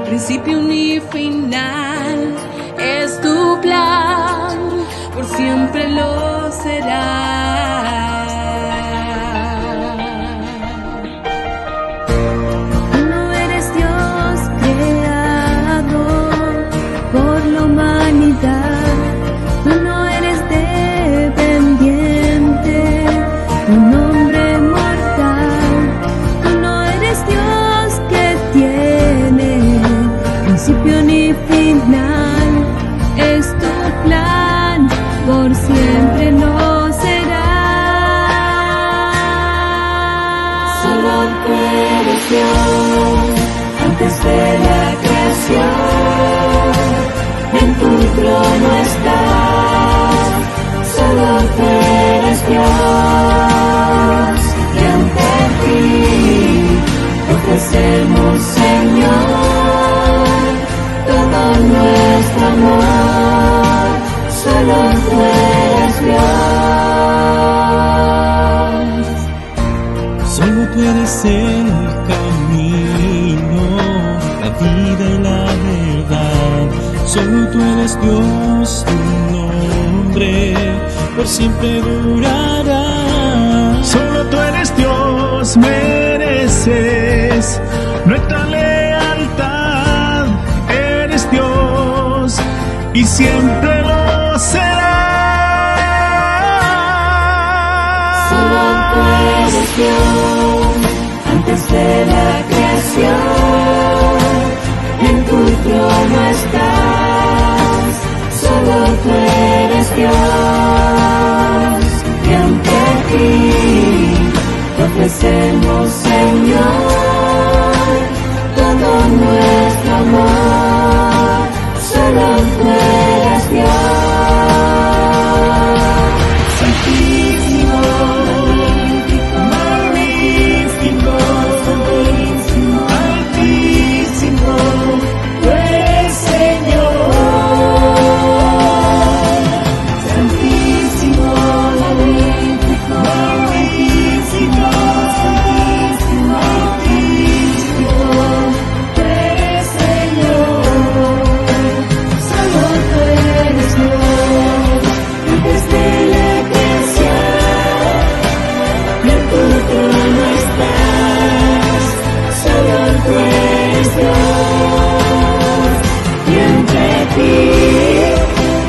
Principio ni final, es tu plan, por siempre lo será. Tú no eres Dios creador por la humanidad, tú no eres dependiente de un hombre mortal, tú no eres Dios que tiene principio ni final, es tu plan, por siempre lo será. Solo tú eres Dios, antes de la creación, en tu trono estás. Solo tú eres Dios, y ante ti ofrecemos, Señor, todo nuestro amor. Solo tú eres Dios. Solo tú eres el camino, la vida y la verdad. Solo tú eres Dios, tu nombre por siempre durará. Solo tú eres Dios, mereces nuestra lealtad. Eres Dios y siempre lo serás. Solo tú eres Dios, antes de la creación, en tu trono estás. Solo tú eres Dios, y ante ti te ofrecemos, Señor, todo nuestro amor. Solo tú eres Dios. Santísimo, magnífico, altísimo, tú eres Señor. Santísimo, magnífico, altísimo, tú eres Señor. Solo tú eres Dios, antes de la creación, y en tu trono estás. Solo tú eres Dios, y entre ti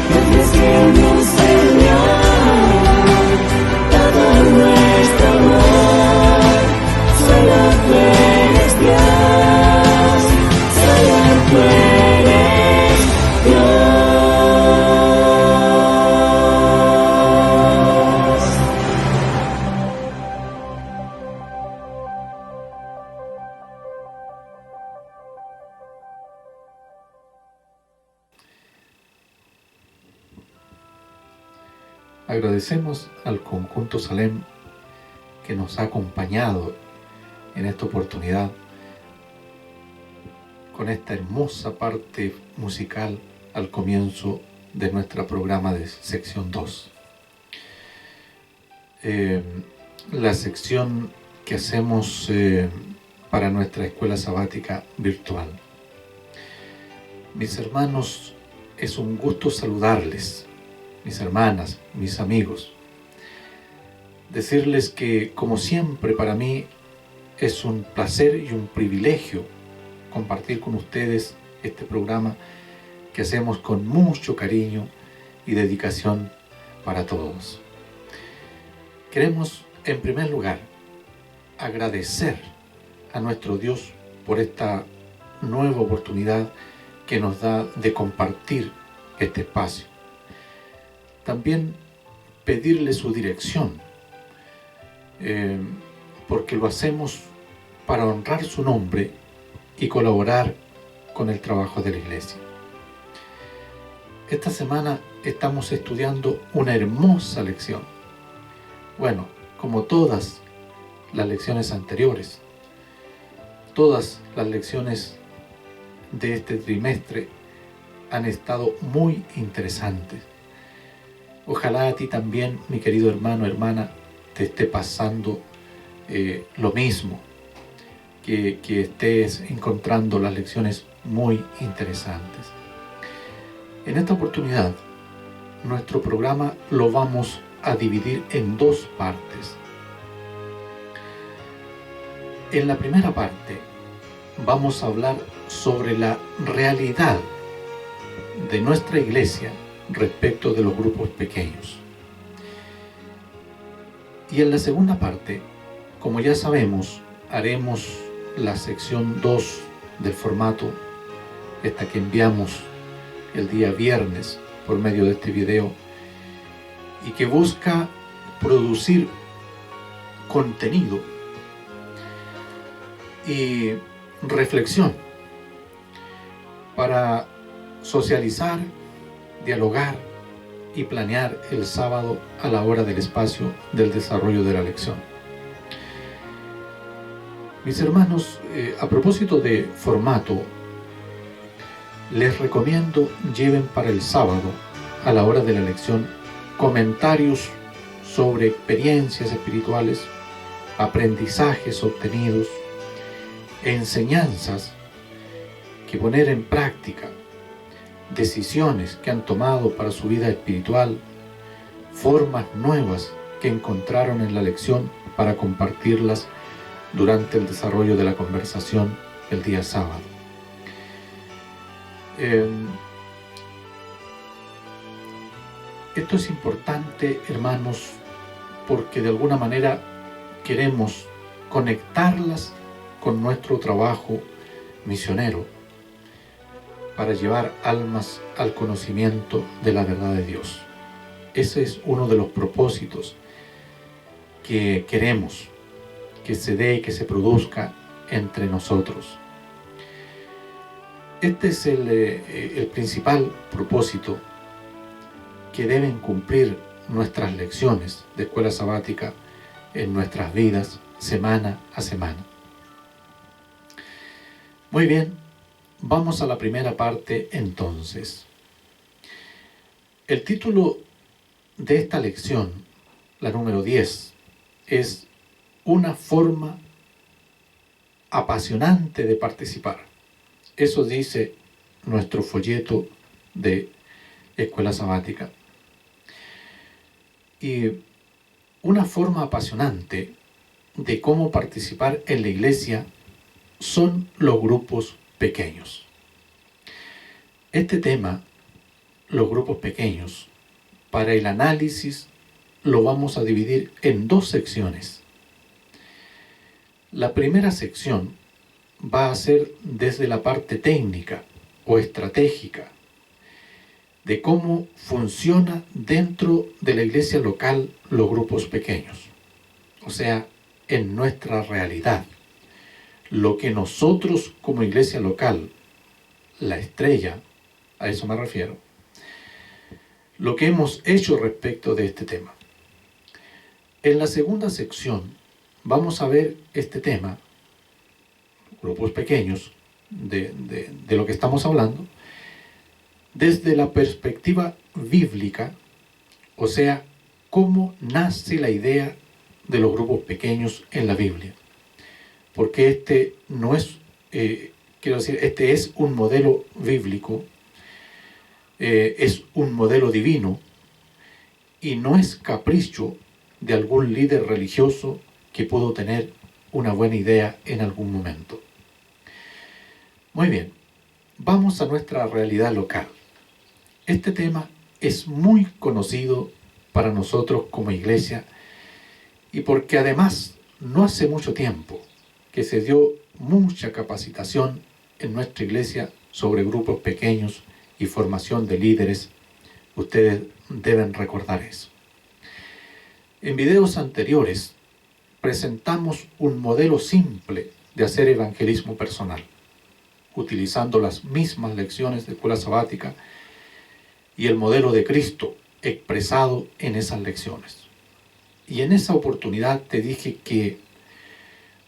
te ofrecemos, Señor, todo nuestro amor. Solo tú eres Dios, solo tú eres Dios. Agradecemos al conjunto Salem que nos ha acompañado en esta oportunidad con esta hermosa parte musical al comienzo de nuestro programa de sección 2. La sección que hacemos para nuestra escuela sabática virtual. Mis hermanos, es un gusto saludarles, mis hermanas, mis amigos. Decirles que, como siempre, para mí es un placer y un privilegio compartir con ustedes este programa que hacemos con mucho cariño y dedicación para todos. Queremos, en primer lugar, agradecer a nuestro Dios por esta nueva oportunidad que nos da de compartir este espacio. También pedirle su dirección, porque lo hacemos para honrar su nombre y colaborar con el trabajo de la iglesia. Esta semana estamos estudiando una hermosa lección. Bueno, como todas las lecciones anteriores, todas las lecciones de este trimestre han estado muy interesantes. Ojalá a ti también, mi querido hermano, hermana, te esté pasando lo mismo, que estés encontrando las lecciones muy interesantes. En esta oportunidad, nuestro programa lo vamos a dividir en dos partes. En la primera parte, vamos a hablar sobre la realidad de nuestra iglesia respecto de los grupos pequeños. Y en la segunda parte, como ya sabemos, haremos la sección 2 del formato, esta que enviamos el día viernes por medio de este video, y que busca producir contenido y reflexión para socializar, dialogar y planear el sábado a la hora del espacio del desarrollo de la lección. Mis hermanos, a propósito de formato, les recomiendo lleven para el sábado a la hora de la lección comentarios sobre experiencias espirituales, aprendizajes obtenidos, enseñanzas que poner en práctica, decisiones que han tomado para su vida espiritual, formas nuevas que encontraron en la lección para compartirlas durante el desarrollo de la conversación el día sábado. Esto es importante, hermanos, porque de alguna manera queremos conectarlas con nuestro trabajo misionero para llevar almas al conocimiento de la verdad de Dios. Ese es uno de los propósitos que queremos que se dé y que se produzca entre nosotros. Este es el principal propósito que deben cumplir nuestras lecciones de escuela sabática en nuestras vidas, semana a semana. Muy bien, vamos a la primera parte entonces. El título de esta lección, la número 10, es una forma apasionante de participar. Eso dice nuestro folleto de escuela sabática. Y una forma apasionante de cómo participar en la iglesia son los grupos pequeños. Este tema, los grupos pequeños, para el análisis lo vamos a dividir en dos secciones. La primera sección va a ser desde la parte técnica o estratégica de cómo funciona dentro de la iglesia local los grupos pequeños. O sea, en nuestra realidad. Lo que nosotros como iglesia local, la estrella, a eso me refiero, lo que hemos hecho respecto de este tema. En la segunda sección vamos a ver este tema, grupos pequeños, de lo que estamos hablando, desde la perspectiva bíblica, o sea, cómo nace la idea de los grupos pequeños en la Biblia. Porque este no es, este es un modelo bíblico, es un modelo divino y no es capricho de algún líder religioso que pudo tener una buena idea en algún momento. Muy bien, vamos a nuestra realidad local. Este tema es muy conocido para nosotros como iglesia y porque además no hace mucho tiempo que se dio mucha capacitación en nuestra iglesia sobre grupos pequeños y formación de líderes. Ustedes deben recordar eso. En videos anteriores presentamos un modelo simple de hacer evangelismo personal, utilizando las mismas lecciones de escuela sabática y el modelo de Cristo expresado en esas lecciones. Y en esa oportunidad te dije que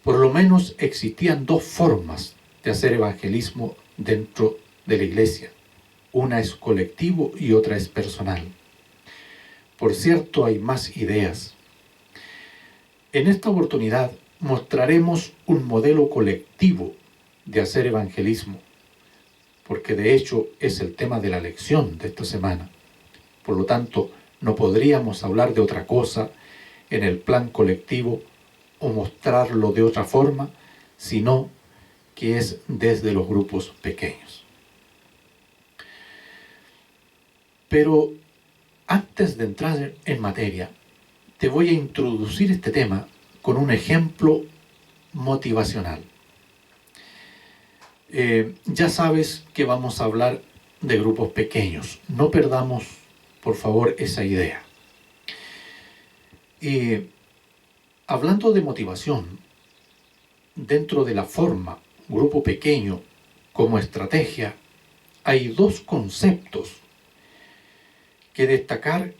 por lo menos existían dos formas de hacer evangelismo dentro de la iglesia. Una es colectivo y otra es personal. Por cierto, hay más ideas. En esta oportunidad mostraremos un modelo colectivo de hacer evangelismo, porque de hecho es el tema de la lección de esta semana. Por lo tanto, no podríamos hablar de otra cosa en el plan colectivo o mostrarlo de otra forma, sino que es desde los grupos pequeños. Pero antes de entrar en materia, te voy a introducir este tema con un ejemplo motivacional. Ya sabes que vamos a hablar de grupos pequeños. No perdamos, por favor, esa idea. Hablando de motivación, dentro de la forma grupo pequeño como estrategia, hay dos conceptos que destacar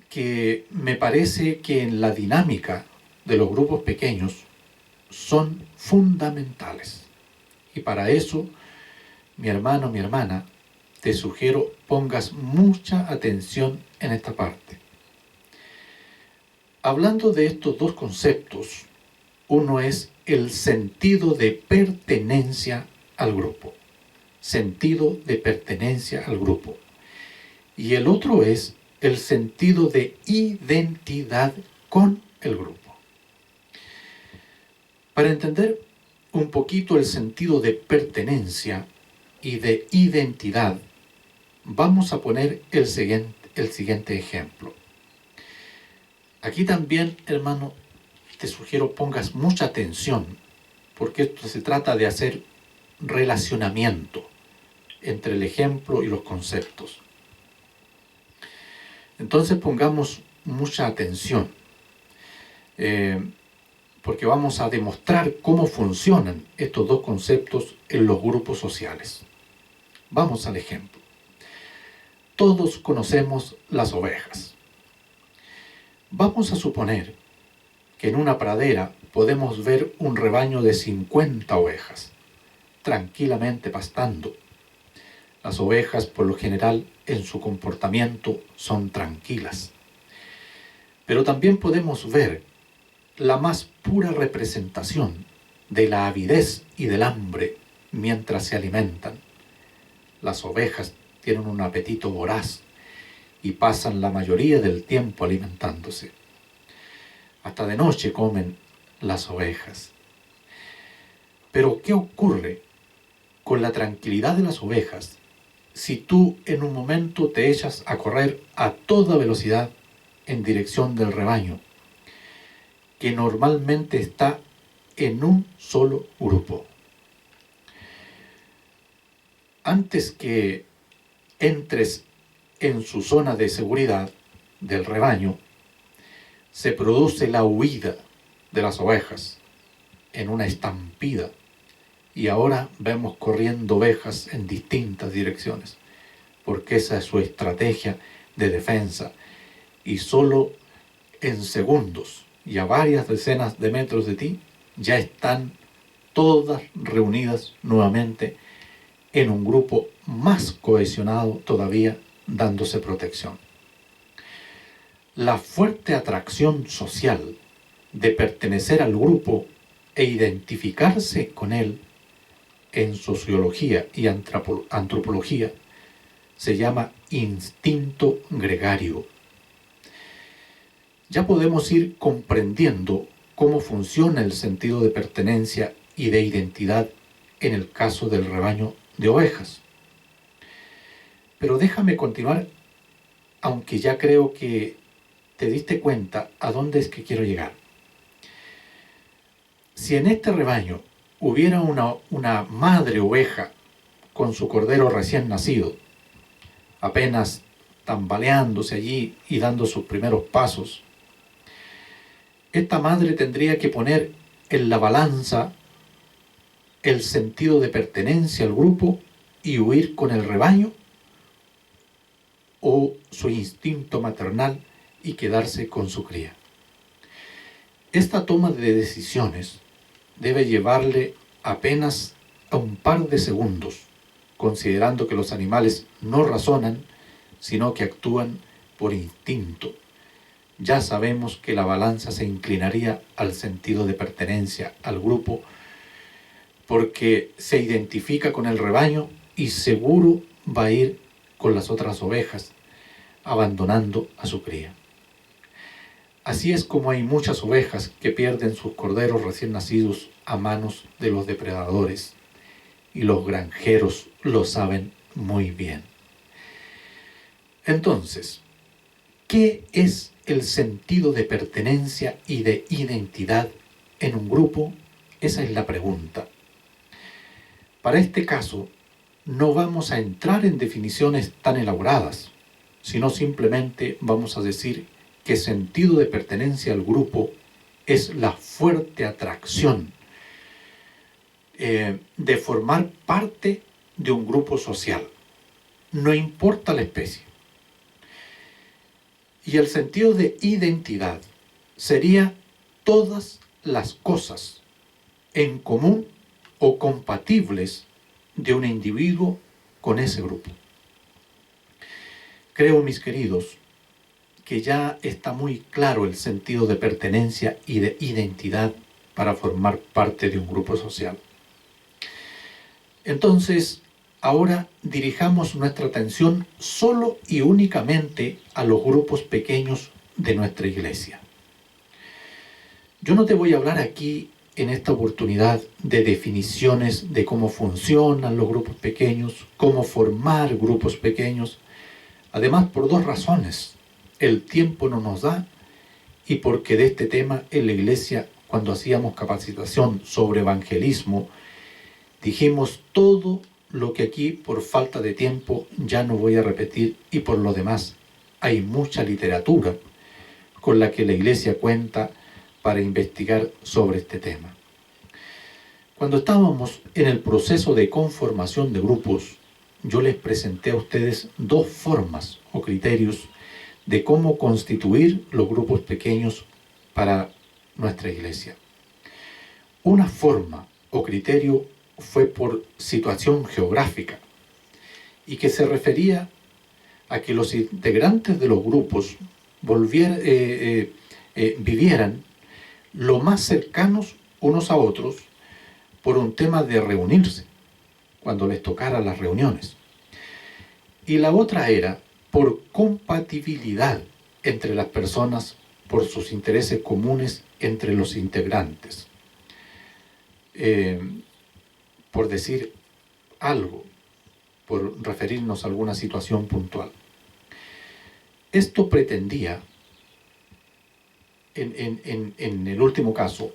que me parece que en la dinámica de los grupos pequeños son fundamentales. Y para eso, mi hermano, mi hermana, te sugiero pongas mucha atención en esta parte. Hablando de estos dos conceptos, uno es el sentido de pertenencia al grupo. Sentido de pertenencia al grupo. Y el otro es el sentido de identidad con el grupo. Para entender un poquito el sentido de pertenencia y de identidad, vamos a poner el siguiente ejemplo. Aquí también, hermano, te sugiero pongas mucha atención, porque esto se trata de hacer relacionamiento entre el ejemplo y los conceptos. Entonces pongamos mucha atención, porque vamos a demostrar cómo funcionan estos dos conceptos en los grupos sociales. Vamos al ejemplo. Todos conocemos las ovejas. Vamos a suponer que en una pradera podemos ver un rebaño de 50 ovejas, tranquilamente pastando. Las ovejas, por lo general, en su comportamiento son tranquilas. Pero también podemos ver la más pura representación de la avidez y del hambre mientras se alimentan. Las ovejas tienen un apetito voraz y pasan la mayoría del tiempo alimentándose. Hasta de noche comen las ovejas. Pero ¿qué ocurre con la tranquilidad de las ovejas si tú en un momento te echas a correr a toda velocidad en dirección del rebaño, que normalmente está en un solo grupo? Antes que entres en su zona de seguridad del rebaño, se produce la huida de las ovejas en una estampida, y ahora vemos corriendo ovejas en distintas direcciones, porque esa es su estrategia de defensa, y solo en segundos y a varias decenas de metros de ti ya están todas reunidas nuevamente en un grupo más cohesionado todavía, dándose protección. La fuerte atracción social de pertenecer al grupo e identificarse con él en sociología y antropología se llama instinto gregario. Ya podemos ir comprendiendo cómo funciona el sentido de pertenencia y de identidad en el caso del rebaño de ovejas. Pero déjame continuar, aunque ya creo que te diste cuenta a dónde es que quiero llegar. Si en este rebaño hubiera una madre oveja con su cordero recién nacido, apenas tambaleándose allí y dando sus primeros pasos, esta madre tendría que poner en la balanza el sentido de pertenencia al grupo y huir con el rebaño, o su instinto maternal y quedarse con su cría. Esta toma de decisiones debe llevarle apenas a un par de segundos, considerando que los animales no razonan, sino que actúan por instinto. Ya sabemos que la balanza se inclinaría al sentido de pertenencia al grupo, porque se identifica con el rebaño y seguro va a ir con las otras ovejas, abandonando a su cría. Así es como hay muchas ovejas que pierden sus corderos recién nacidos a manos de los depredadores, y los granjeros lo saben muy bien. Entonces, ¿qué es el sentido de pertenencia y de identidad en un grupo? Esa es la pregunta. Para este caso, no vamos a entrar en definiciones tan elaboradas, sino simplemente vamos a decir que sentido de pertenencia al grupo es la fuerte atracción de formar parte de un grupo social, no importa la especie. Y el sentido de identidad sería todas las cosas en común o compatibles de un individuo con ese grupo. Creo, mis queridos, que ya está muy claro el sentido de pertenencia y de identidad para formar parte de un grupo social. Entonces, ahora dirijamos nuestra atención solo y únicamente a los grupos pequeños de nuestra iglesia. Yo no te voy a hablar aquí en esta oportunidad de definiciones de cómo funcionan los grupos pequeños, cómo formar grupos pequeños. Además, por dos razones: el tiempo no nos da, y porque de este tema en la iglesia, cuando hacíamos capacitación sobre evangelismo, dijimos todo lo que aquí por falta de tiempo ya no voy a repetir, y por lo demás hay mucha literatura con la que la iglesia cuenta para investigar sobre este tema. Cuando estábamos en el proceso de conformación de grupos, yo les presenté a ustedes dos formas o criterios de cómo constituir los grupos pequeños para nuestra iglesia. Una forma o criterio fue por situación geográfica, y que se refería a que los integrantes de los grupos vivieran lo más cercanos unos a otros por un tema de reunirse, cuando les tocara las reuniones. Y la otra era por compatibilidad entre las personas, por sus intereses comunes entre los integrantes. Por decir algo, por referirnos a alguna situación puntual. Esto pretendía, en el último caso,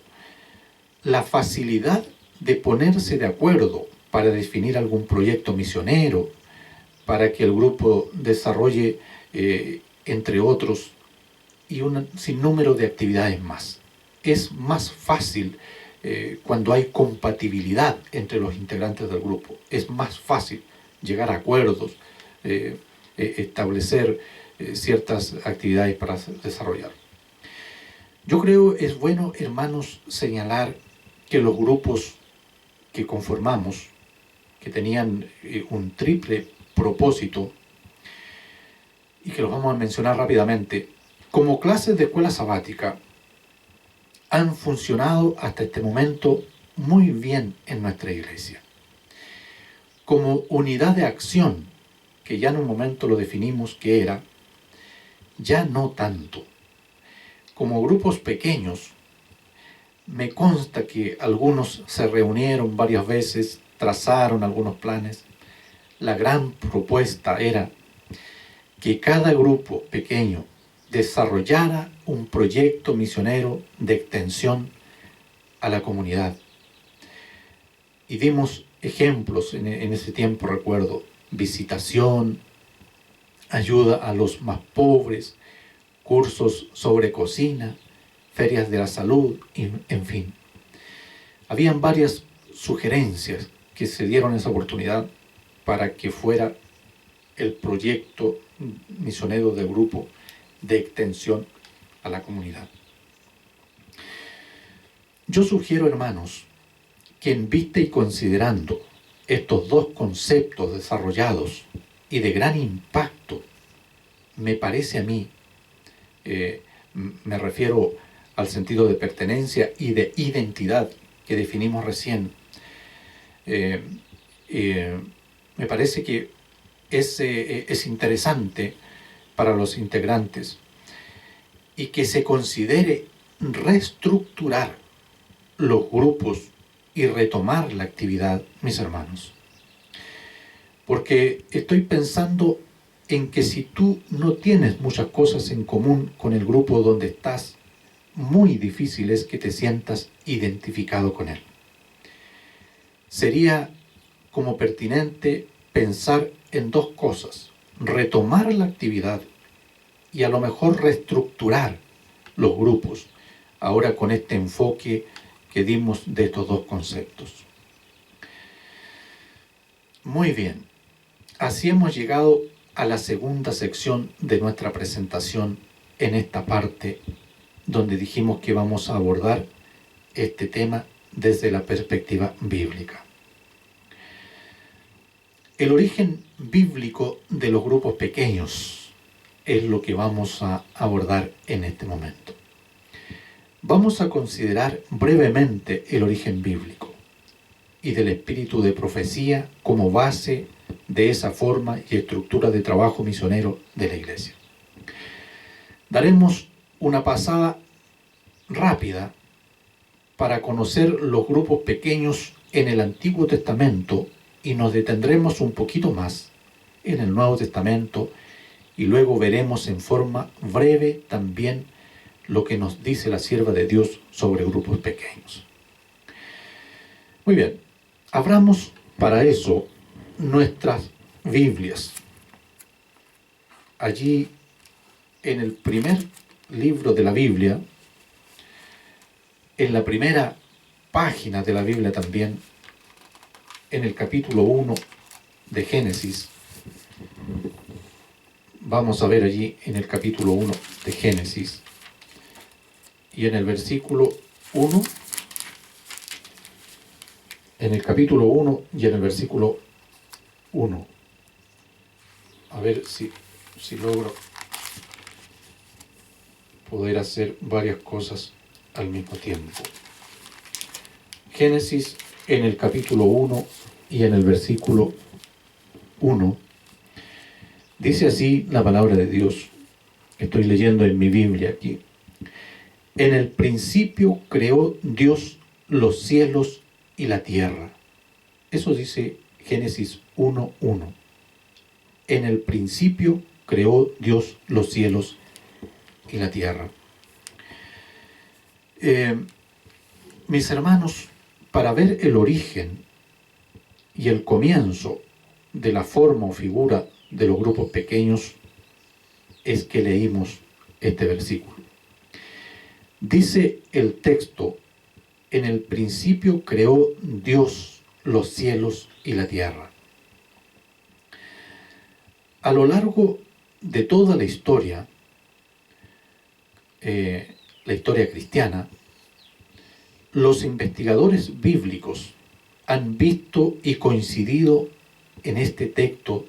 la facilidad de ponerse de acuerdo para definir algún proyecto misionero, para que el grupo desarrolle, entre otros, y un sinnúmero de actividades más. Es más fácil cuando hay compatibilidad entre los integrantes del grupo. Es más fácil llegar a acuerdos, establecer ciertas actividades para desarrollar. Yo creo es bueno, hermanos, señalar que los grupos que conformamos, que tenían un triple propósito, y que los vamos a mencionar rápidamente, como clases de escuela sabática, han funcionado hasta este momento muy bien en nuestra iglesia. Como unidad de acción, que ya en un momento lo definimos que era, ya no tanto. Como grupos pequeños, me consta que algunos se reunieron varias veces, trazaron algunos planes. La gran propuesta era que cada grupo pequeño desarrollara un proyecto misionero de extensión a la comunidad. Y dimos ejemplos en ese tiempo, recuerdo, visitación, ayuda a los más pobres, cursos sobre cocina, ferias de la salud, y, en fin. Habían varias sugerencias que se dieron esa oportunidad para que fuera el proyecto misionero del grupo de extensión a la comunidad. Yo sugiero, hermanos, que en vista y considerando estos dos conceptos desarrollados y de gran impacto, me parece a mí, me refiero al sentido de pertenencia y de identidad que definimos recién, me parece que es interesante para los integrantes y que se considere reestructurar los grupos y retomar la actividad, mis hermanos. Porque estoy pensando en que si tú no tienes muchas cosas en común con el grupo donde estás, muy difícil es que te sientas identificado con él. Sería como pertinente pensar en dos cosas: retomar la actividad y a lo mejor reestructurar los grupos, ahora con este enfoque que dimos de estos dos conceptos. Muy bien, así hemos llegado a la segunda sección de nuestra presentación en esta parte donde dijimos que vamos a abordar este tema desde la perspectiva bíblica. El origen bíblico de los grupos pequeños es lo que vamos a abordar en este momento. Vamos a considerar brevemente el origen bíblico y del espíritu de profecía como base de esa forma y estructura de trabajo misionero de la Iglesia. Daremos una pasada rápida para conocer los grupos pequeños en el Antiguo Testamento y nos detendremos un poquito más en el Nuevo Testamento y luego veremos en forma breve también lo que nos dice la sierva de Dios sobre grupos pequeños. Muy bien, abramos para eso nuestras Biblias. Allí en el primer libro de la Biblia, en la primera página de la Biblia también, en el capítulo 1 de Génesis, vamos a ver allí en el capítulo 1 de Génesis, y en el versículo 1, en el capítulo 1 y en el versículo 1. A ver si logro poder hacer varias cosas al mismo tiempo. Génesis en el capítulo 1 y en el versículo 1. Dice así la palabra de Dios. Estoy leyendo en mi Biblia aquí. En el principio creó Dios los cielos y la tierra. Eso dice Génesis 1:1. En el principio creó Dios los cielos y la tierra. Mis hermanos, para ver el origen y el comienzo de la forma o figura de los grupos pequeños, es que leímos este versículo. Dice el texto: en el principio creó Dios los cielos y la tierra. A lo largo de toda la historia cristiana, los investigadores bíblicos han visto y coincidido en este texto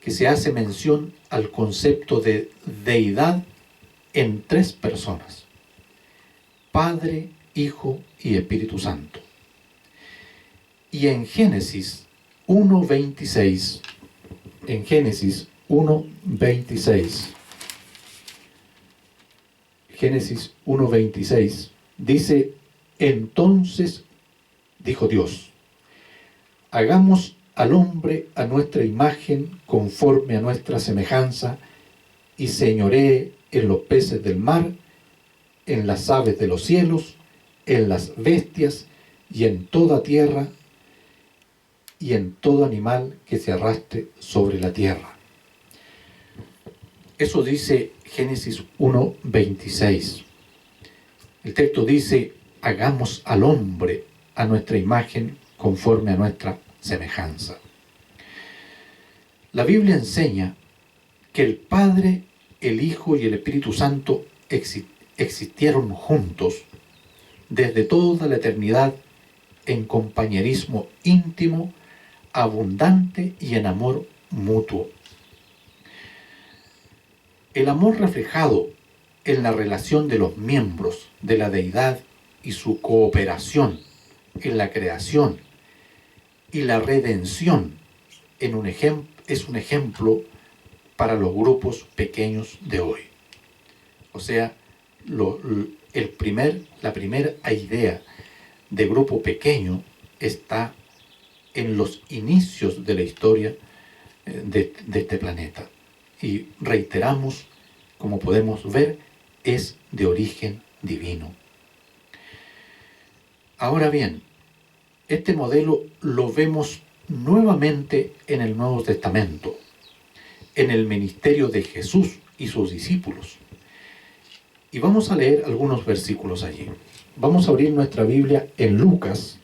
que se hace mención al concepto de deidad en tres personas: Padre, Hijo y Espíritu Santo. Y en Génesis 1:26, Génesis 1:26 dice: entonces dijo Dios, hagamos al hombre a nuestra imagen, conforme a nuestra semejanza, y señoree en los peces del mar, en las aves de los cielos, en las bestias, y en toda tierra, y en todo animal que se arrastre sobre la tierra. Eso dice Génesis 1:26. El texto dice, hagamos al hombre a nuestra imagen conforme a nuestra semejanza. La Biblia enseña que el Padre, el Hijo y el Espíritu Santo existieron juntos desde toda la eternidad en compañerismo íntimo, abundante y en amor mutuo. El amor reflejado en la relación de los miembros de la deidad y su cooperación en la creación y la redención es un ejemplo para los grupos pequeños de hoy. O sea, la primera idea de grupo pequeño está en los inicios de la historia de este planeta. Y reiteramos, como podemos ver, es de origen divino. Ahora bien, este modelo lo vemos nuevamente en el Nuevo Testamento, en el ministerio de Jesús y sus discípulos. Y vamos a leer algunos versículos allí. Vamos a abrir nuestra Biblia en Lucas.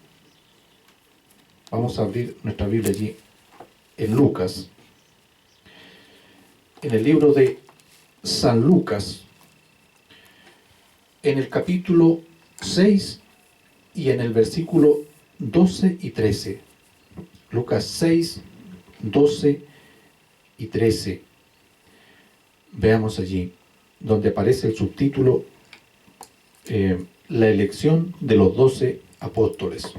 Vamos a abrir nuestra Biblia allí en Lucas. En el libro de San Lucas, en el capítulo 6 y en el versículo 12 y 13. Lucas 6, 12 y 13. Veamos allí, donde aparece el subtítulo la elección de los 12 apóstoles.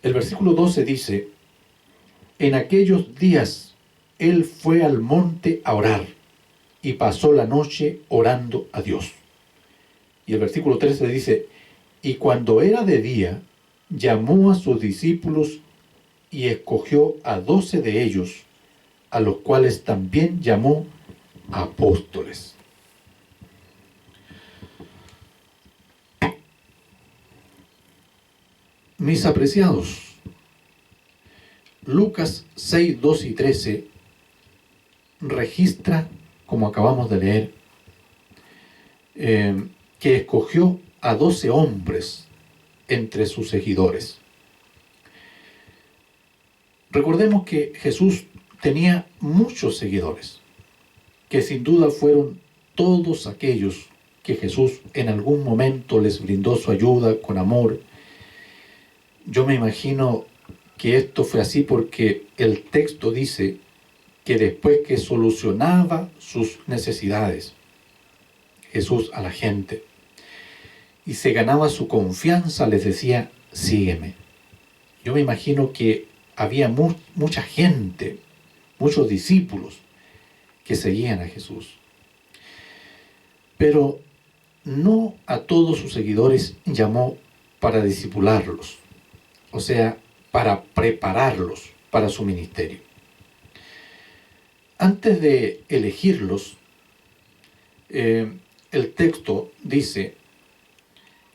El versículo 12 dice, en aquellos días él fue al monte a orar y pasó la noche orando a Dios. Y el versículo 13 dice, y cuando era de día, llamó a sus discípulos y escogió a 12 de ellos, a los cuales también llamó apóstoles. Mis apreciados, Lucas 6, 2 y 13 registra, como acabamos de leer, que escogió a 12 hombres entre sus seguidores. Recordemos que Jesús tenía muchos seguidores, que sin duda fueron todos aquellos que Jesús en algún momento les brindó su ayuda con amor. Yo me imagino que esto fue así porque el texto dice que después que solucionaba sus necesidades, Jesús a la gente, y se ganaba su confianza, les decía, sígueme. Yo me imagino que había mucha gente, muchos discípulos que seguían a Jesús. Pero no a todos sus seguidores llamó para discipularlos, o sea, para prepararlos para su ministerio. Antes de elegirlos, el texto dice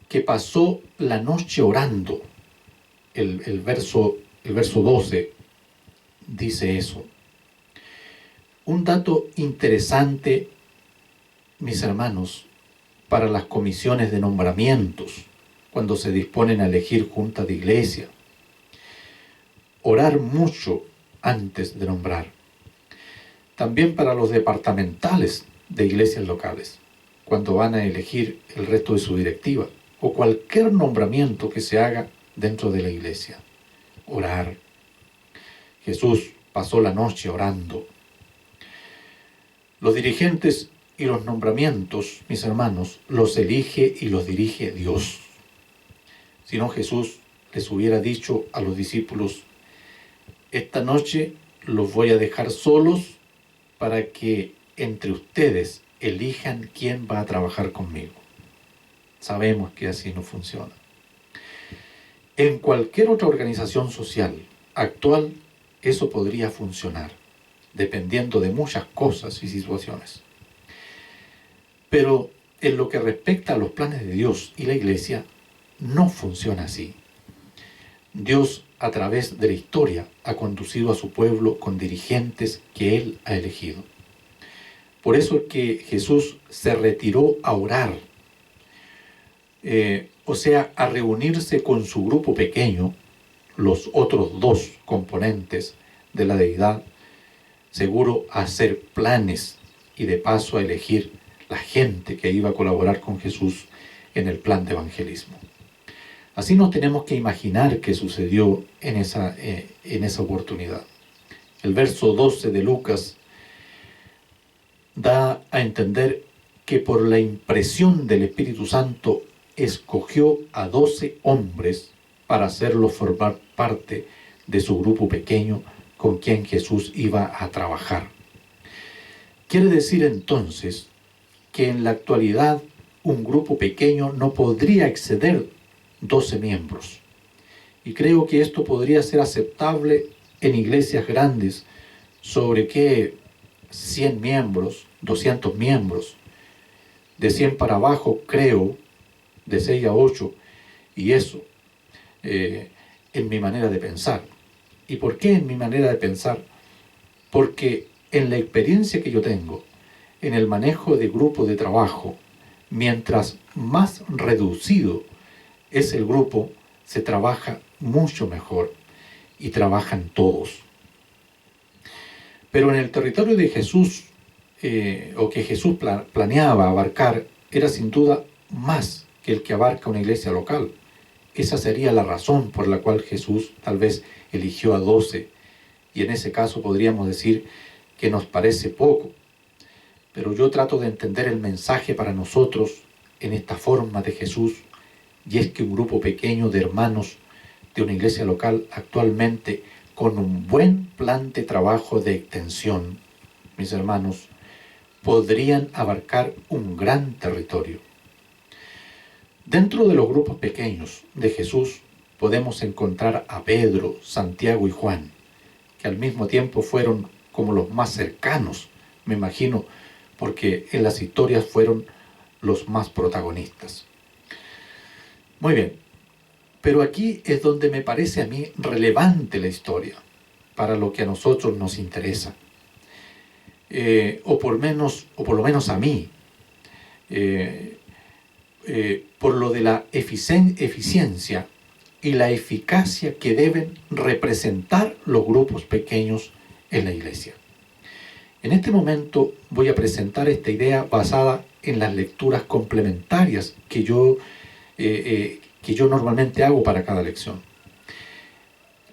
que pasó la noche orando. El verso 12 dice eso. Un dato interesante, mis hermanos, para las comisiones de nombramientos, cuando se disponen a elegir juntas de iglesia. Orar mucho antes de nombrar. También para los departamentales de iglesias locales, cuando van a elegir el resto de su directiva, o cualquier nombramiento que se haga dentro de la iglesia. Orar. Jesús pasó la noche orando. Los dirigentes y los nombramientos, mis hermanos, los elige y los dirige Dios. Si no, Jesús les hubiera dicho a los discípulos, esta noche los voy a dejar solos para que entre ustedes elijan quién va a trabajar conmigo. Sabemos que así no funciona. En cualquier otra organización social actual, eso podría funcionar, dependiendo de muchas cosas y situaciones. Pero en lo que respecta a los planes de Dios y la iglesia, no funciona así. Dios, a través de la historia, ha conducido a su pueblo con dirigentes que Él ha elegido. Por eso es que Jesús se retiró a orar, o sea, a reunirse con su grupo pequeño, los otros dos componentes de la deidad, seguro a hacer planes y de paso a elegir la gente que iba a colaborar con Jesús en el plan de evangelismo. Así nos tenemos que imaginar qué sucedió en esa oportunidad. El verso 12 de Lucas da a entender que por la impresión del Espíritu Santo escogió a 12 hombres para hacerlos formar parte de su grupo pequeño con quien Jesús iba a trabajar. Quiere decir entonces que en la actualidad un grupo pequeño no podría exceder 12 miembros. Y creo que esto podría ser aceptable en iglesias grandes, sobre que 100 miembros, 200 miembros, de 100 para abajo creo, de 6 a 8, y eso en mi manera de pensar. ¿Y por qué en mi manera de pensar? Porque en la experiencia que yo tengo, en el manejo de grupo de trabajo, mientras más reducido es el grupo, se trabaja mucho mejor y trabajan todos. Pero en el territorio de Jesús, o que Jesús planeaba abarcar, era sin duda más que el que abarca una iglesia local. Esa sería la razón por la cual Jesús tal vez eligió a 12, y en ese caso podríamos decir que nos parece poco. Pero yo trato de entender el mensaje para nosotros en esta forma de Jesús, y es que un grupo pequeño de hermanos de una iglesia local actualmente, con un buen plan de trabajo de extensión, mis hermanos, podrían abarcar un gran territorio. Dentro de los grupos pequeños de Jesús podemos encontrar a Pedro, Santiago y Juan, que al mismo tiempo fueron como los más cercanos, me imagino, porque en las historias fueron los más protagonistas. Muy bien, pero aquí es donde me parece a mí relevante la historia, para lo que a nosotros nos interesa. O por lo menos a mí, por lo de la eficiencia y la eficacia que deben representar los grupos pequeños en la iglesia. En este momento voy a presentar esta idea basada en las lecturas complementarias que yo normalmente hago para cada lección.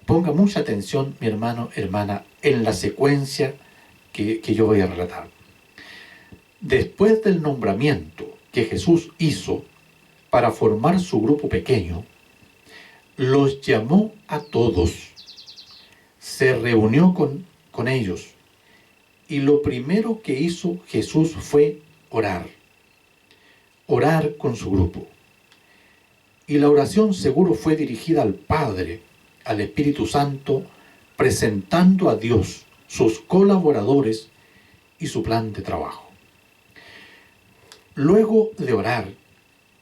Ponga mucha atención, mi hermano, hermana, en la secuencia que yo voy a relatar. Después del nombramiento que Jesús hizo para formar su grupo pequeño, los llamó a todos, se reunió con ellos, y lo primero que hizo Jesús fue orar con su grupo. Y la oración seguro fue dirigida al Padre, al Espíritu Santo, presentando a Dios, sus colaboradores y su plan de trabajo. Luego de orar,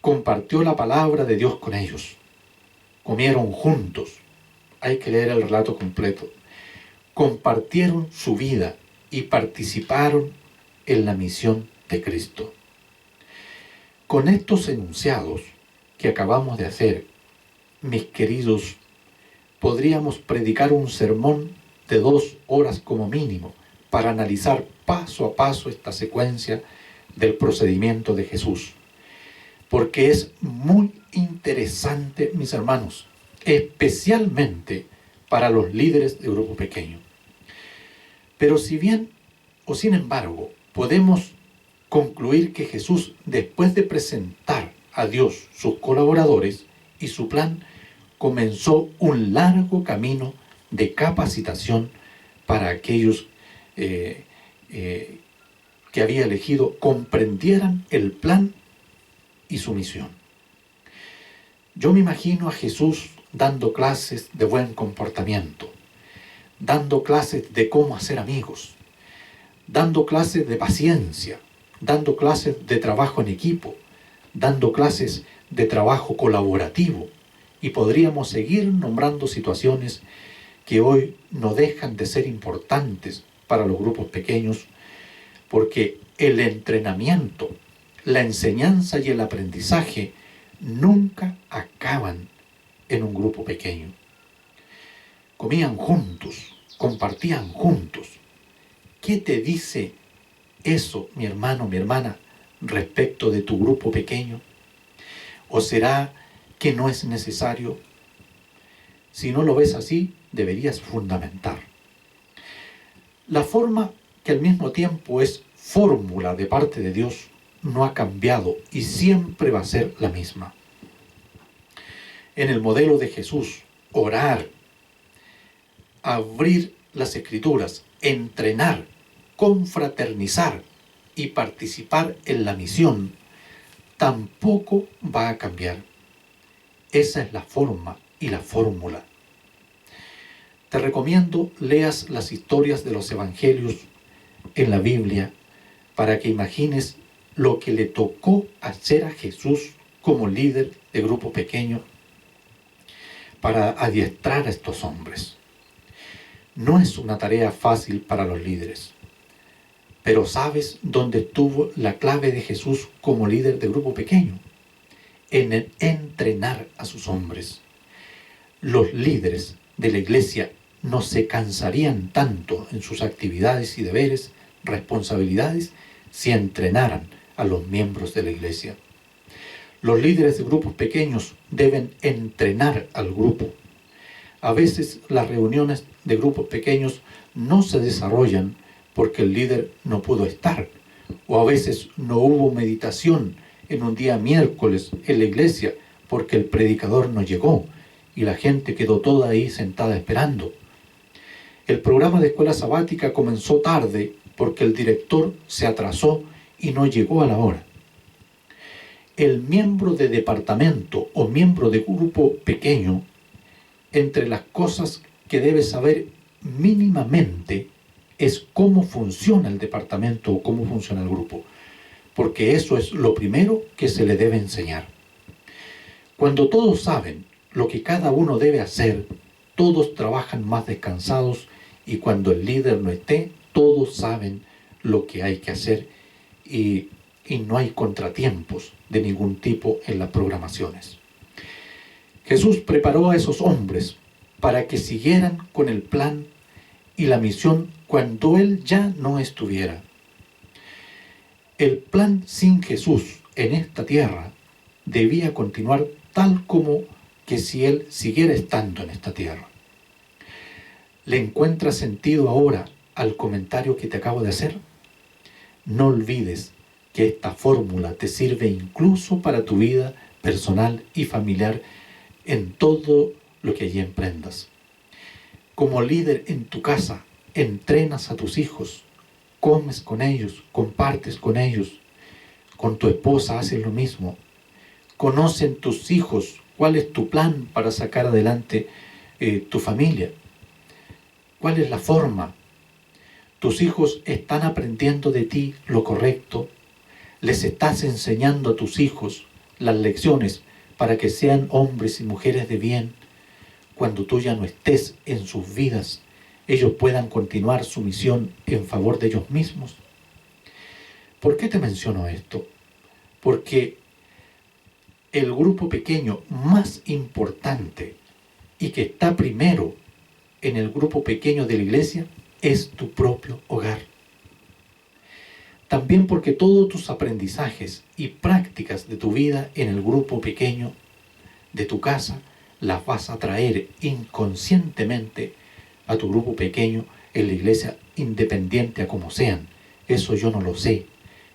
compartió la palabra de Dios con ellos. Comieron juntos. Hay que leer el relato completo. Compartieron su vida y participaron en la misión de Cristo. Con estos enunciados que acabamos de hacer, mis queridos, podríamos predicar un sermón de 2 horas como mínimo para analizar paso a paso esta secuencia del procedimiento de Jesús. Porque es muy interesante, mis hermanos, especialmente para los líderes de grupo pequeño. Pero si bien, o sin embargo, podemos concluir que Jesús, después de presentar a Dios sus colaboradores y su plan, comenzó un largo camino de capacitación para aquellos que había elegido comprendieran el plan y su misión. Yo me imagino a Jesús dando clases de buen comportamiento, dando clases de cómo hacer amigos, dando clases de paciencia, dando clases de trabajo en equipo, dando clases de trabajo colaborativo, y podríamos seguir nombrando situaciones que hoy no dejan de ser importantes para los grupos pequeños, porque el entrenamiento, la enseñanza y el aprendizaje nunca acaban en un grupo pequeño. Comían juntos, compartían juntos. ¿Qué te dice eso, mi hermano, mi hermana, respecto de tu grupo pequeño? ¿O será que no es necesario? Si no lo ves así, deberías fundamentar. La forma, que al mismo tiempo es fórmula de parte de Dios, no ha cambiado y siempre va a ser la misma. En el modelo de Jesús, orar, abrir las Escrituras, entrenar, confraternizar y participar en la misión, tampoco va a cambiar. Esa es la forma y la fórmula. Te recomiendo leas las historias de los evangelios en la Biblia para que imagines lo que le tocó hacer a Jesús como líder de grupo pequeño para adiestrar a estos hombres. No es una tarea fácil para los líderes, pero ¿sabes dónde estuvo la clave de Jesús como líder de grupo pequeño? En entrenar a sus hombres. Los líderes de la iglesia no se cansarían tanto en sus actividades y deberes, responsabilidades, si entrenaran a los miembros de la iglesia. Los líderes de grupos pequeños deben entrenar al grupo. A veces las reuniones de grupos pequeños no se desarrollan porque el líder no pudo estar, o a veces no hubo meditación en un día miércoles en la iglesia porque el predicador no llegó y la gente quedó toda ahí sentada esperando. El programa de escuela sabática comenzó tarde porque el director se atrasó y no llegó a la hora. El miembro de departamento o miembro de grupo pequeño, entre las cosas que debe saber mínimamente es cómo funciona el departamento o cómo funciona el grupo, porque eso es lo primero que se le debe enseñar. Cuando todos saben lo que cada uno debe hacer, todos trabajan más descansados, y cuando el líder no esté, todos saben lo que hay que hacer y no hay contratiempos de ningún tipo en las programaciones. Jesús preparó a esos hombres para que siguieran con el plan y la misión cuando Él ya no estuviera. El plan sin Jesús en esta tierra debía continuar tal como que si Él siguiera estando en esta tierra. ¿Le encuentras sentido ahora al comentario que te acabo de hacer? No olvides que esta fórmula te sirve incluso para tu vida personal y familiar en todo lo que allí emprendas. Como líder en tu casa, entrenas a tus hijos, comes con ellos, compartes con ellos, con tu esposa haces lo mismo. Conocen tus hijos cuál es tu plan para sacar adelante tu familia. ¿Cuál es la forma? Tus hijos están aprendiendo de ti lo correcto. Les estás enseñando a tus hijos las lecciones para que sean hombres y mujeres de bien. Cuando tú ya no estés en sus vidas, ellos puedan continuar su misión en favor de ellos mismos. ¿Por qué te menciono esto? Porque el grupo pequeño más importante y que está primero en el grupo pequeño de la iglesia es tu propio hogar. También porque todos tus aprendizajes y prácticas de tu vida en el grupo pequeño de tu casa las vas a traer inconscientemente a tu grupo pequeño en la iglesia, independiente a como sean. Eso yo no lo sé,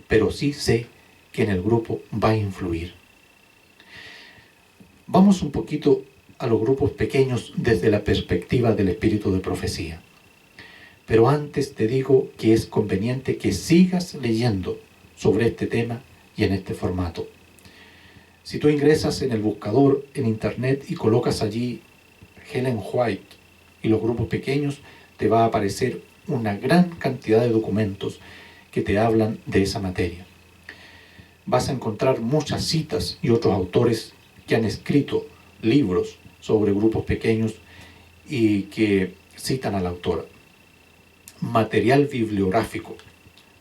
pero sí sé que en el grupo va a influir. Vamos un poquito a los grupos pequeños desde la perspectiva del espíritu de profecía. Pero antes te digo que es conveniente que sigas leyendo sobre este tema y en este formato. Si tú ingresas en el buscador en internet y colocas allí Ellen White y los grupos pequeños, te va a aparecer una gran cantidad de documentos que te hablan de esa materia. Vas a encontrar muchas citas y otros autores que han escrito libros sobre grupos pequeños y que citan a la autora. Material bibliográfico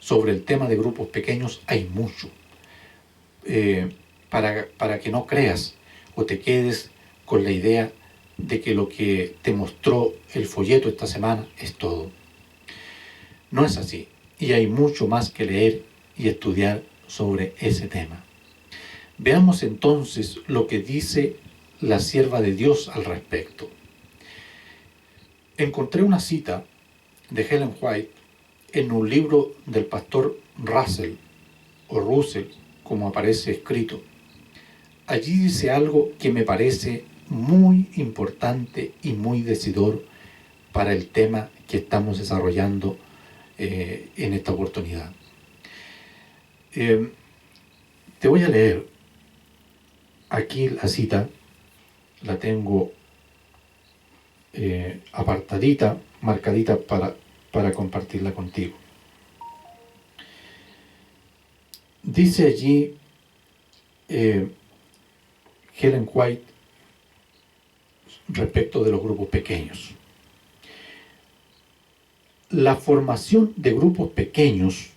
sobre el tema de grupos pequeños hay mucho. Para que no creas o te quedes con la idea de que lo que te mostró el folleto esta semana es todo. No es así, y hay mucho más que leer y estudiar sobre ese tema. Veamos entonces lo que dice la sierva de Dios al respecto. Encontré una cita de Ellen White en un libro del pastor Russell, o Russell, como aparece escrito. Allí dice algo que me parece muy importante y muy decidor para el tema que estamos desarrollando en esta oportunidad. Te voy a leer aquí la cita, la tengo apartadita, marcadita para compartirla contigo. Dice allí Ellen White respecto de los grupos pequeños. La formación de grupos pequeños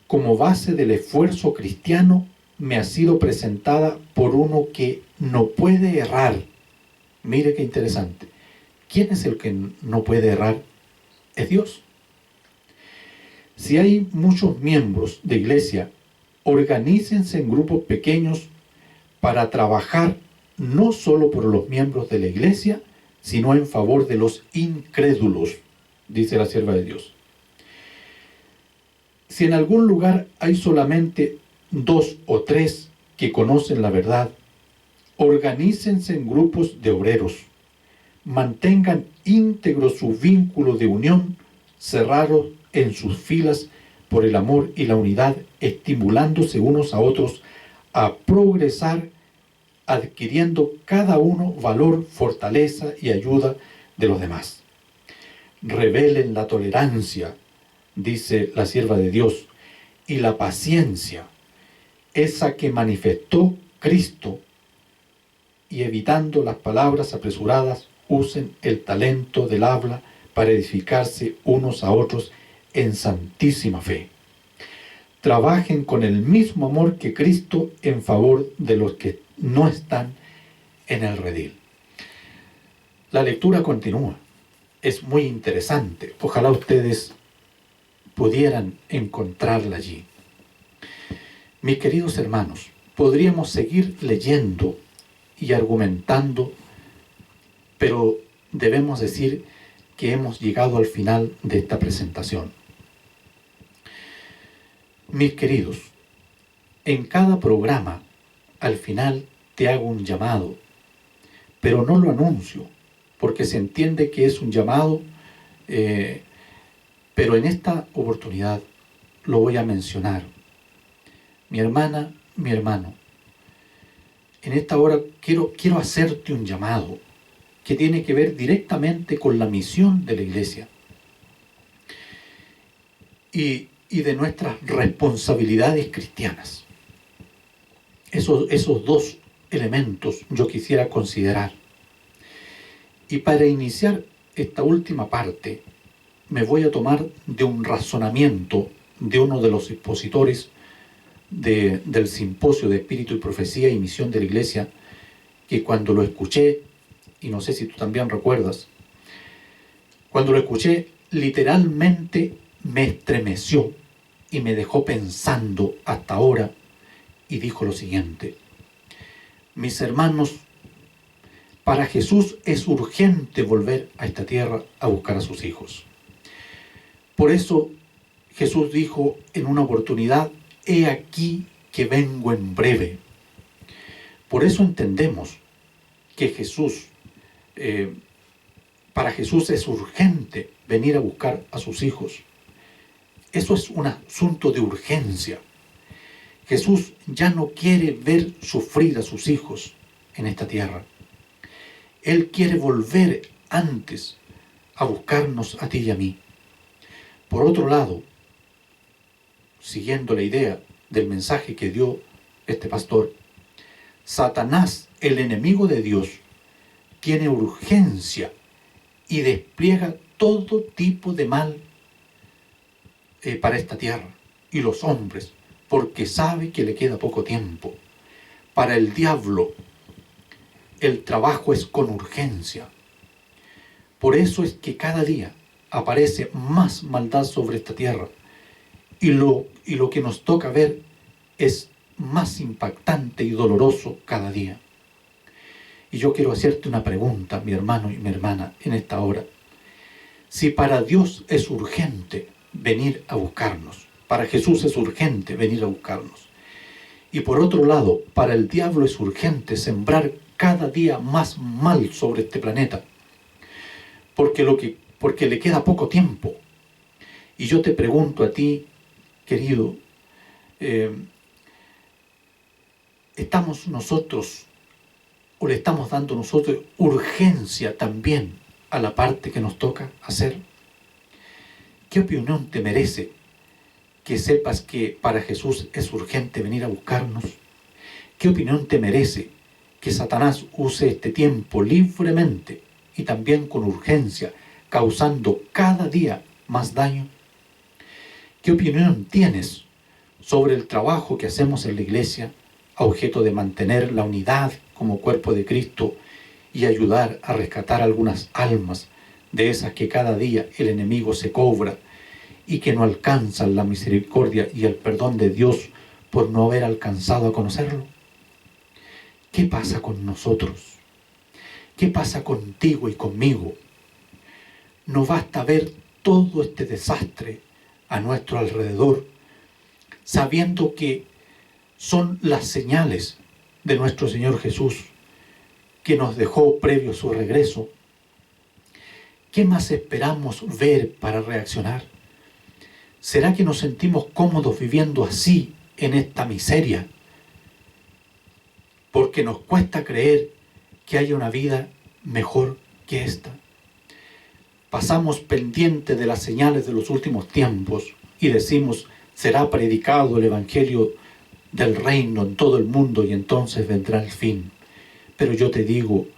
como base del esfuerzo cristiano me ha sido presentada por uno que no puede errar. Mire qué interesante. ¿Quién es el que no puede errar? Es Dios. Si hay muchos miembros de iglesia, organícense en grupos pequeños para trabajar no solo por los miembros de la iglesia, sino en favor de los incrédulos, dice la sierva de Dios. Si en algún lugar hay solamente 2 o 3 que conocen la verdad, organícense en grupos de obreros, mantengan íntegro su vínculo de unión, cerrados en sus filas por el amor y la unidad, estimulándose unos a otros a progresar, adquiriendo cada uno valor, fortaleza y ayuda de los demás. Revelen la tolerancia, dice la sierva de Dios, y la paciencia, esa que manifestó Cristo, y evitando las palabras apresuradas, usen el talento del habla para edificarse unos a otros en santísima fe. Trabajen con el mismo amor que Cristo en favor de los que no están en el redil. La lectura continúa. Es muy interesante. Ojalá ustedes pudieran encontrarla allí. Mis queridos hermanos, podríamos seguir leyendo y argumentando, pero debemos decir que hemos llegado al final de esta presentación. Mis queridos, en cada programa, al final te hago un llamado, pero no lo anuncio, porque se entiende que es un llamado, pero en esta oportunidad lo voy a mencionar. Mi hermana, mi hermano, en esta hora quiero hacerte un llamado que tiene que ver directamente con la misión de la iglesia y de nuestras responsabilidades cristianas. Esos 2 elementos yo quisiera considerar. Y para iniciar esta última parte, me voy a tomar de un razonamiento de uno de los expositores del Simposio de Espíritu y Profecía y Misión de la Iglesia, que cuando lo escuché, y no sé si tú también recuerdas, cuando lo escuché, literalmente me estremeció y me dejó pensando hasta ahora, y dijo lo siguiente: mis hermanos, para Jesús es urgente volver a esta tierra a buscar a sus hijos. Por eso Jesús dijo en una oportunidad: he aquí que vengo en breve. Por eso entendemos que para Jesús es urgente venir a buscar a sus hijos. Eso es un asunto de urgencia. Jesús ya no quiere ver sufrir a sus hijos en esta tierra. Él quiere volver antes a buscarnos a ti y a mí. Por otro lado, siguiendo la idea del mensaje que dio este pastor, Satanás, el enemigo de Dios, tiene urgencia y despliega todo tipo de mal para esta tierra y los hombres, porque sabe que le queda poco tiempo. Para el diablo, el trabajo es con urgencia. Por eso es que cada día aparece más maldad sobre esta tierra. Y lo que nos toca ver es más impactante y doloroso cada día. Y yo quiero hacerte una pregunta, mi hermano y mi hermana, en esta hora. Si para Dios es urgente venir a buscarnos, para Jesús es urgente venir a buscarnos, y por otro lado, para el diablo es urgente sembrar cada día más mal sobre este planeta, porque le queda poco tiempo. Y yo te pregunto a ti, querido, ¿estamos nosotros, o le estamos dando nosotros urgencia también a la parte que nos toca hacer? ¿Qué opinión te merece que sepas que para Jesús es urgente venir a buscarnos? ¿Qué opinión te merece que Satanás use este tiempo libremente y también con urgencia, causando cada día más daño? ¿Qué opinión tienes sobre el trabajo que hacemos en la iglesia a objeto de mantener la unidad como cuerpo de Cristo y ayudar a rescatar algunas almas de esas que cada día el enemigo se cobra y que no alcanzan la misericordia y el perdón de Dios por no haber alcanzado a conocerlo? ¿Qué pasa con nosotros? ¿Qué pasa contigo y conmigo? No basta ver todo este desastre a nuestro alrededor, sabiendo que son las señales de nuestro Señor Jesús que nos dejó previo a su regreso. ¿Qué más esperamos ver para reaccionar? ¿Será que nos sentimos cómodos viviendo así en esta miseria? Porque nos cuesta creer que haya una vida mejor que esta. Pasamos pendiente de las señales de los últimos tiempos y decimos, será predicado el Evangelio del reino en todo el mundo y entonces vendrá el fin. Pero yo te digo,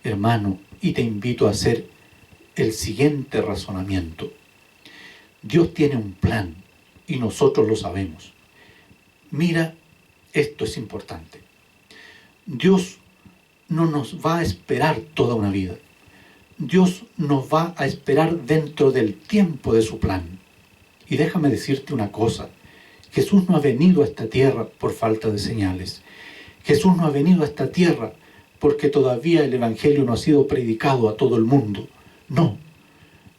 hermano, y te invito a hacer el siguiente razonamiento. Dios tiene un plan y nosotros lo sabemos. Mira, esto es importante. Dios no nos va a esperar toda una vida. Dios nos va a esperar dentro del tiempo de su plan. Y déjame decirte una cosa. Jesús no ha venido a esta tierra por falta de señales. Jesús no ha venido a esta tierra porque todavía el Evangelio no ha sido predicado a todo el mundo. No,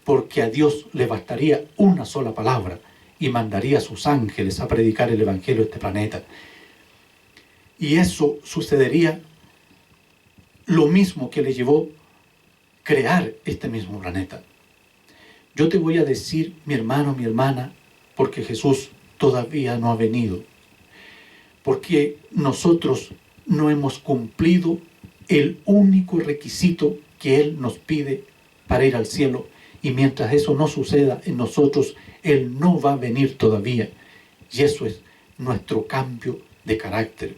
porque a Dios le bastaría una sola palabra y mandaría a sus ángeles a predicar el Evangelio a este planeta. Y eso sucedería lo mismo que le llevó crear este mismo planeta. Yo te voy a decir, mi hermano, mi hermana, porque Jesús todavía no ha venido, porque nosotros no hemos cumplido el único requisito que Él nos pide para ir al cielo, y mientras eso no suceda en nosotros, Él no va a venir todavía, y eso es nuestro cambio de carácter.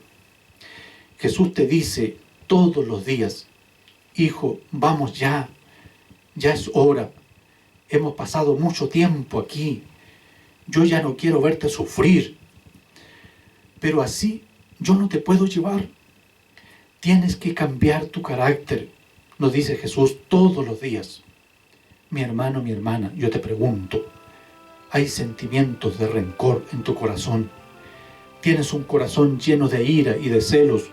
Jesús te dice todos los días, hijo, vamos ya es hora, hemos pasado mucho tiempo aquí, yo ya no quiero verte sufrir, pero así yo no te puedo llevar. Tienes que cambiar tu carácter, nos dice Jesús todos los días. Mi hermano, mi hermana, yo te pregunto, ¿hay sentimientos de rencor en tu corazón? ¿Tienes un corazón lleno de ira y de celos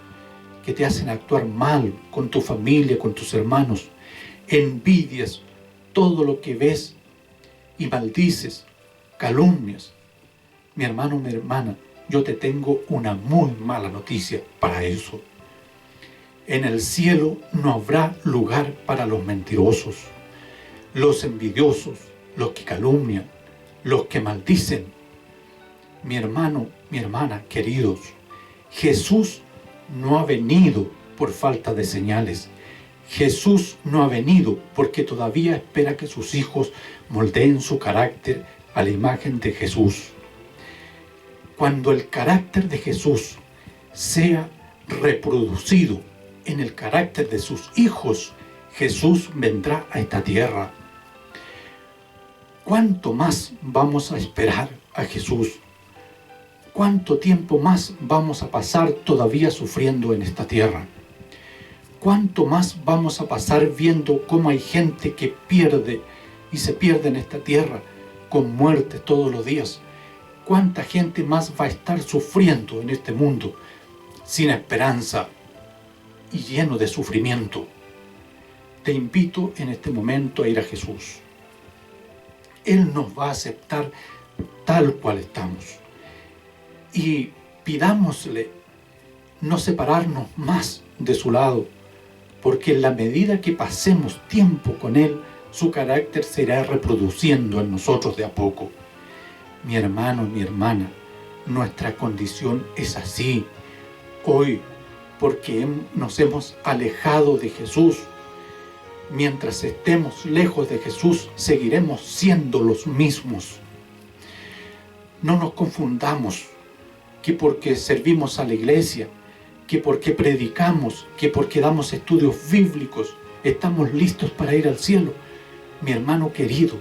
que te hacen actuar mal con tu familia, con tus hermanos? Envidias todo lo que ves y maldices, calumnias. Mi hermano, mi hermana, yo te tengo una muy mala noticia para eso. En el cielo no habrá lugar para los mentirosos, los envidiosos, los que calumnian, los que maldicen. Mi hermano, mi hermana, queridos, Jesús no ha venido por falta de señales. Jesús no ha venido porque todavía espera que sus hijos moldeen su carácter a la imagen de Jesús. Cuando el carácter de Jesús sea reproducido en el carácter de sus hijos, Jesús vendrá a esta tierra. ¿Cuánto más vamos a esperar a Jesús? ¿Cuánto tiempo más vamos a pasar todavía sufriendo en esta tierra? ¿Cuánto más vamos a pasar viendo cómo hay gente que pierde y se pierde en esta tierra con muerte todos los días? ¿Cuánta gente más va a estar sufriendo en este mundo sin esperanza y lleno de sufrimiento? Te invito en este momento a ir a Jesús. Él nos va a aceptar tal cual estamos. Y pidámosle no separarnos más de su lado, porque en la medida que pasemos tiempo con Él, su carácter se irá reproduciendo en nosotros de a poco. Mi hermano, mi hermana, nuestra condición es así. Hoy, porque nos hemos alejado de Jesús, mientras estemos lejos de Jesús, seguiremos siendo los mismos. No nos confundamos que porque servimos a la iglesia, que porque predicamos, que porque damos estudios bíblicos, estamos listos para ir al cielo. Mi hermano querido,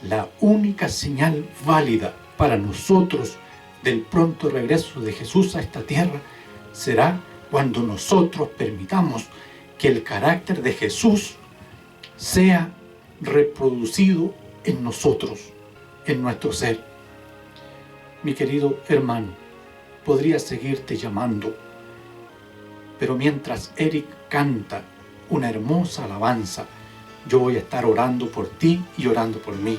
la única señal válida para nosotros del pronto regreso de Jesús a esta tierra será cuando nosotros permitamos que el carácter de Jesús sea reproducido en nosotros, en nuestro ser. Mi querido hermano, podría seguirte llamando, pero mientras Eric canta una hermosa alabanza, yo voy a estar orando por ti y orando por mí,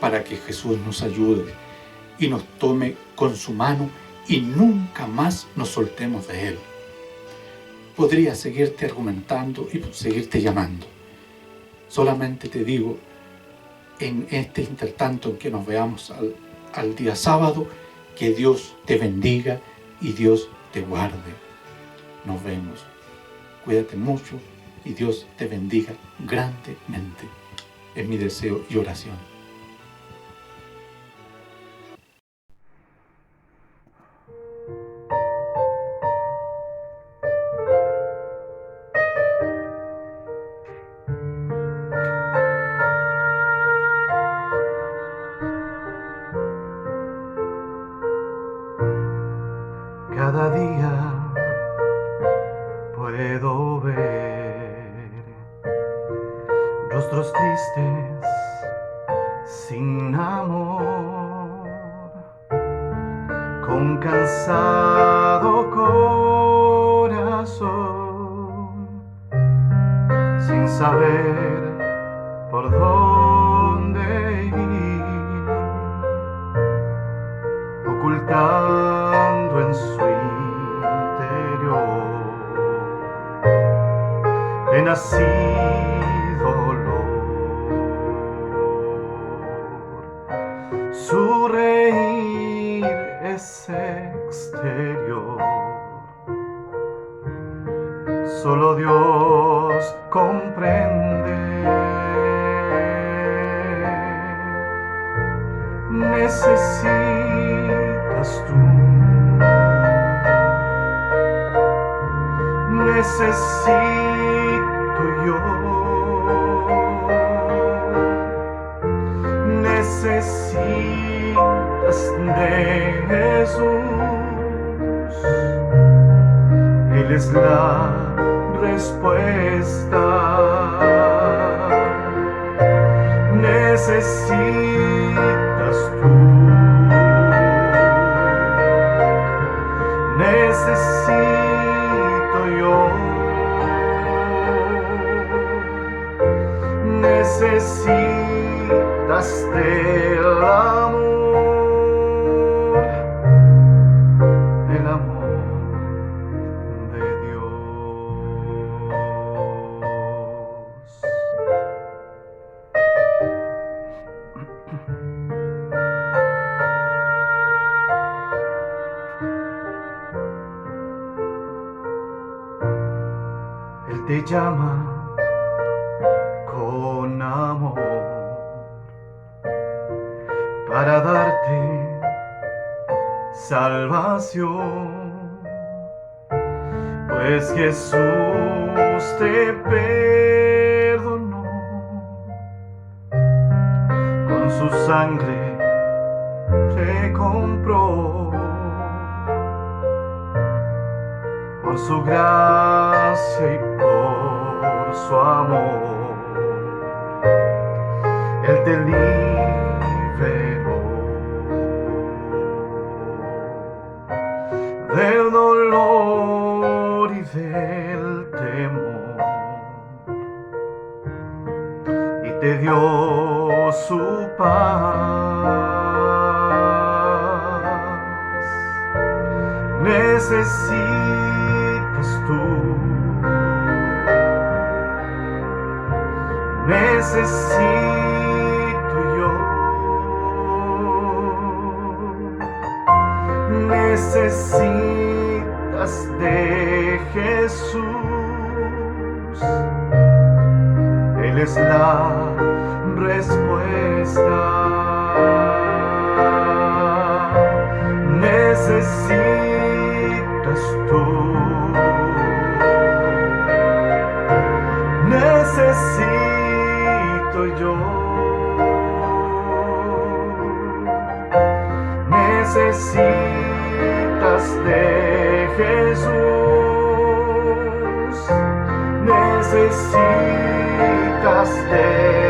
para que Jesús nos ayude y nos tome con su mano y nunca más nos soltemos de Él. Podría seguirte argumentando y seguirte llamando. Solamente te digo, en este intertanto en que nos veamos al día sábado, que Dios te bendiga y Dios te guarde. Nos vemos. Cuídate mucho y Dios te bendiga grandemente. Es mi deseo y oración. Cada día puedo ver rostros tristes sin amor, con cansado corazón, sin saber por dónde ir, ocultando en su interior penas y dolor. Su reír es exterior, solo Dios comprende. Necesitas tú, necesito yo, necesitas de Jesús. Él es la respuesta. Necesitas tú, necesito yo, necesitas del amor de Dios. Él te llama con amor para darte salvación, pues Jesús te perdonó, con su sangre te compró. por su gracia y por su amor. Él te liberó del dolor y del temor y te dio su paz. Necesitas tú, necesito yo, necesitas de Jesús. Él es la respuesta. Necesitas tú, necesito yo, necesitas de Jesús, necesitas de